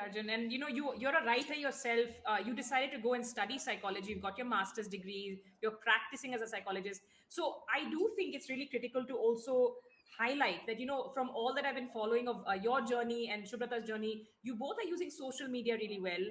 Arjun. And you're a writer yourself. You decided to go and study psychology. You've got your master's degree. You're practicing as a psychologist. So I do think it's really critical to also highlight that, from all that I've been following of your journey and Shubhrata's journey, you both are using social media really well.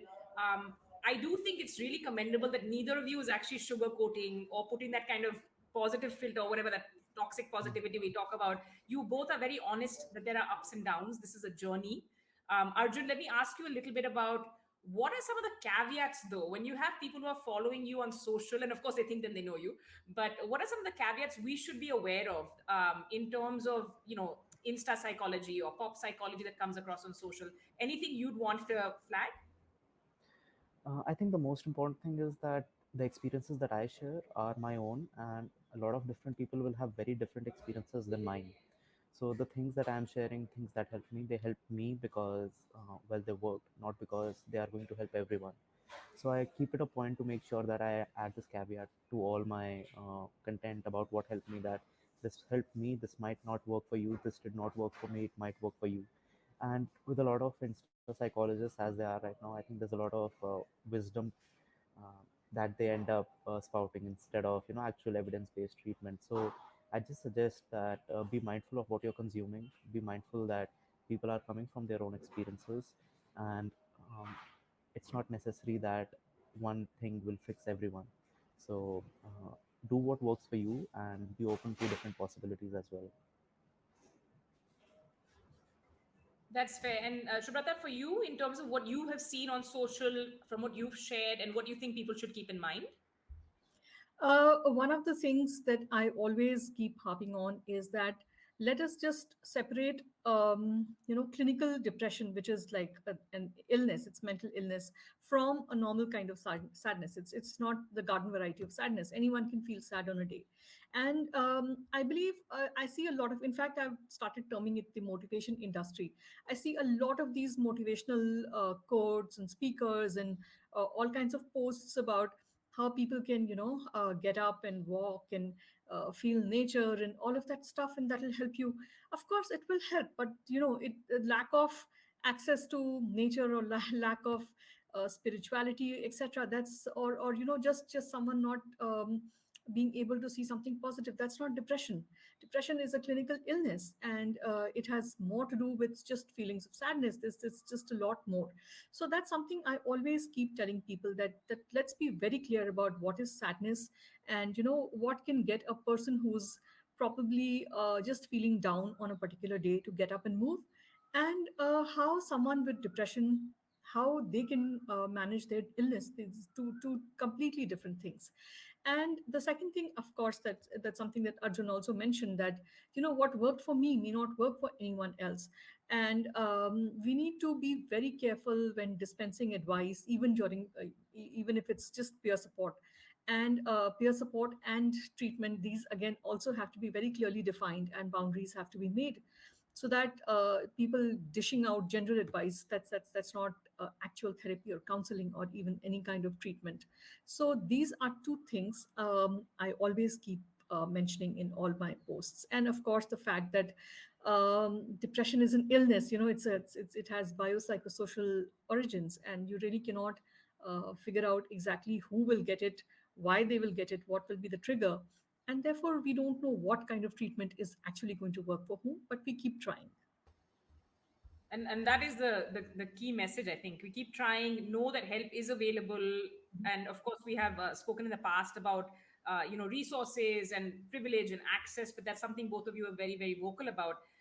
I do think it's really commendable that neither of you is actually sugarcoating or putting that kind of positive filter or whatever, that toxic positivity we talk about. You both are very honest that there are ups and downs. This is a journey. Arjun, let me ask you a little bit about what are some of the caveats, though, when you have people who are following you on social, and of course they think that they know you, but what are some of the caveats we should be aware of in terms of, insta psychology or pop psychology that comes across on social? Anything you'd want to flag? I think the most important thing is that the experiences that I share are my own, and a lot of different people will have very different experiences than mine. So the things that I'm sharing, things that help me, they help me because, well, they worked, not because they are going to help everyone. So I keep it a point to make sure that I add this caveat to all my content about what helped me. That this helped me, this might not work for you, this did not work for me, it might work for you. And with a lot of insta psychologists as they are right now, I think there's a lot of wisdom uh, that they end up spouting instead of actual evidence-based treatment. So I just suggest that be mindful of what you're consuming. Be mindful that people are coming from their own experiences, and um, it's not necessary that one thing will fix everyone. So do what works for you and be open to different possibilities as well. That's fair. And Shubhrata, for you, in terms of what you have seen on social, from what you've shared, and what you think people should keep in mind? One of the things that I always keep harping on is that let us just separate, clinical depression, which is like an illness, it's mental illness, from a normal kind of sadness. It's not the garden variety of sadness. Anyone can feel sad on a day, and I believe I see a lot of. In fact, I've started terming it the motivation industry. I see a lot of these motivational quotes and speakers and all kinds of posts about how people can get up and walk and feel nature and all of that stuff, and that will help you. Of course it will help, but it lack of access to nature, or lack of spirituality, etc. That's, or just someone not being able to see something positive. That's not depression. Depression is a clinical illness, and it has more to do with just feelings of sadness. This is just a lot more. So that's something I always keep telling people, that let's be very clear about what is sadness, and what can get a person who's probably just feeling down on a particular day to get up and move, and how someone with depression, how they can manage their illness. These two completely different things. And the second thing, of course, that's something that Arjun also mentioned, that what worked for me may not work for anyone else. And we need to be very careful when dispensing advice, even during even if it's just peer support. And peer support and treatment, these again also have to be very clearly defined, and boundaries have to be made, so that people dishing out general advice, that's not actual therapy or counseling or even any kind of treatment. So these are two things I always keep mentioning in all my posts. And of course, the fact that depression is an illness. It has biopsychosocial origins, and you really cannot figure out exactly who will get it, why they will get it, what will be the trigger, and therefore we don't know what kind of treatment is actually going to work for whom, but we keep trying. And that is the key message. I think we keep trying, know that help is available. And of course we have spoken in the past about resources and privilege and access, but that's something both of you are very, very vocal about.